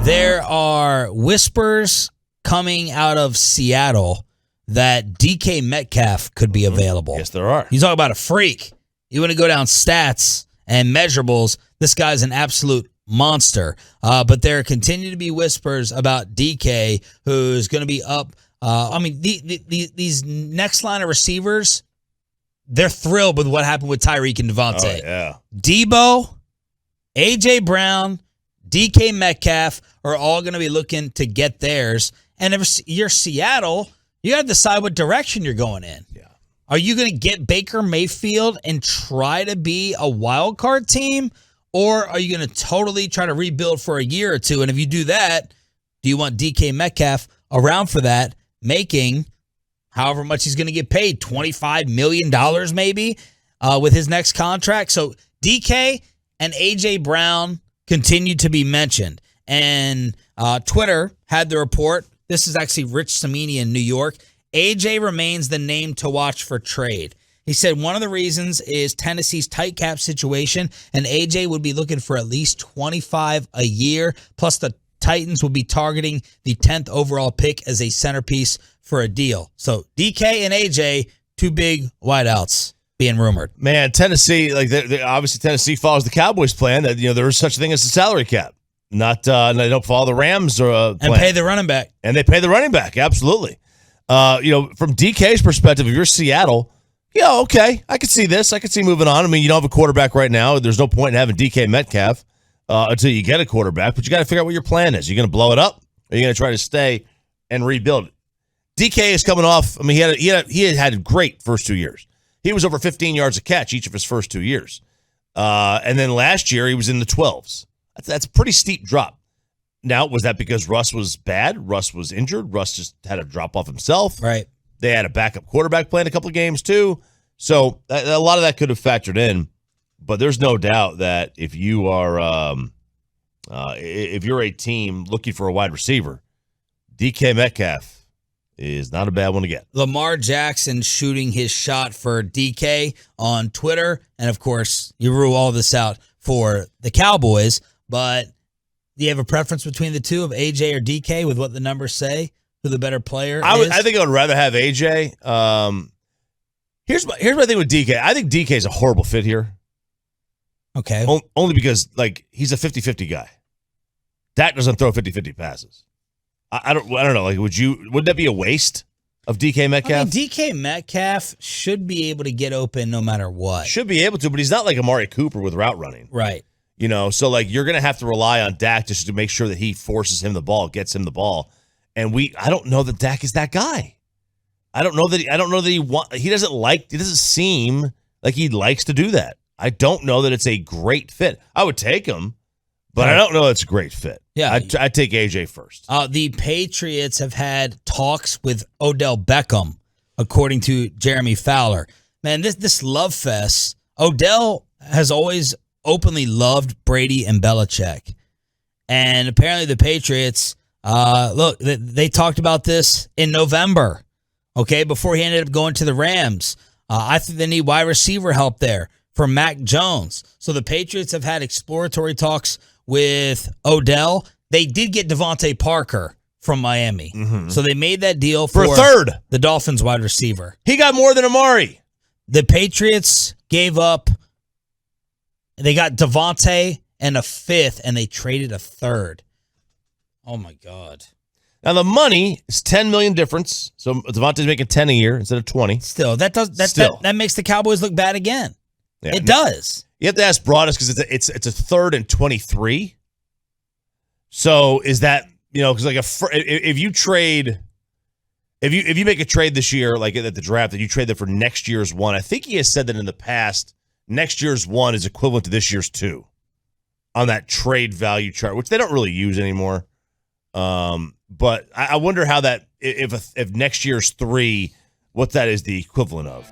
There are whispers coming out of Seattle that DK Metcalf could be available. Yes, there are. You talk about a freak. You want to go down stats and measurables, this guy's an absolute monster. But there continue to be whispers about DK, who's going to be up. These next line of receivers, they're thrilled with what happened with Tyreek and Devontae. Oh, yeah. Debo, A.J. Brown, DK Metcalf are all going to be looking to get theirs. And if you're Seattle, you got to decide what direction you're going in. Yeah. Are you going to get Baker Mayfield and try to be a wild card team? Or are you going to totally try to rebuild for a year or two? And if you do that, do you want DK Metcalf around for that, making however much he's going to get paid, $25 million maybe with his next contract? So DK and A.J. Brown continue to be mentioned. And Twitter had the report. This is actually Rich Samini in New York. A.J. remains the name to watch for trade. He said one of the reasons is Tennessee's tight cap situation, and A.J. would be looking for at least $25 a year, plus the Titans will be targeting the 10th overall pick as a centerpiece for a deal. So DK and A.J., two big wideouts being rumored. Man, Tennessee, obviously Tennessee follows the Cowboys plan that there is such a thing as a salary cap. Not they don't follow the Rams plan. And pay the running back. And they pay the running back, absolutely. From DK's perspective, if you're Seattle, yeah, okay, I could see this. I could see moving on. I mean, you don't have a quarterback right now. There's no point in having DK Metcalf until you get a quarterback. But you got to figure out what your plan is. Are you going to blow it up? Or are you going to try to stay and rebuild it? DK is coming off. I mean, he had great first 2 years. He was over 15 yards a catch each of his first 2 years. And then last year, he was in the 12s. That's a pretty steep drop. Now, was that because Russ was bad? Russ was injured? Russ just had a drop off himself? Right. They had a backup quarterback playing a couple of games, too. So a lot of that could have factored in. But there's no doubt that if you are if you're a team looking for a wide receiver, DK Metcalf is not a bad one to get. Lamar Jackson shooting his shot for DK on Twitter. And, of course, you rule all this out for the Cowboys. But do you have a preference between the two of AJ or DK with what the numbers say? Who the better player is? I think I would rather have AJ. Here's my thing with DK. I think DK is a horrible fit here. Okay. Only because, he's a 50-50 guy. Dak doesn't throw 50-50 passes. I don't know. Would that be a waste of DK Metcalf? DK Metcalf should be able to get open no matter what. Should be able to, but he's not like Amari Cooper with route running. Right. So you're going to have to rely on Dak just to make sure that he forces him the ball, gets him the ball. And I don't know that Dak is that guy. I don't know that he doesn't seem like he likes to do that. I don't know that it's a great fit. I would take him, but I don't know it's a great fit. Yeah. I'd take AJ first. The Patriots have had talks with Odell Beckham, according to Jeremy Fowler. Man, this love fest, Odell has always openly loved Brady and Belichick. And apparently the Patriots, they talked about this in November, okay, before he ended up going to the Rams. I think they need wide receiver help there for Mac Jones. So the Patriots have had exploratory talks with Odell. They did get Devontae Parker from Miami. Mm-hmm. So they made that deal for a third. The Dolphins wide receiver. He got more than Amari. The Patriots gave up. They got Devontae and a fifth, and they traded a third. Oh, my God. Now, the money is $10 million difference. So Devontae's making 10 a year instead of 20. Still, that makes the Cowboys look bad again. Yeah, it does. You have to ask Broadus because it's a third and 23. So is that, because if you trade, if you make a trade this year, like at the draft, that you trade that for next year's one, I think he has said that in the past, next year's one is equivalent to this year's two on that trade value chart, which they don't really use anymore. But I wonder how that, if next year's three, what that is the equivalent of.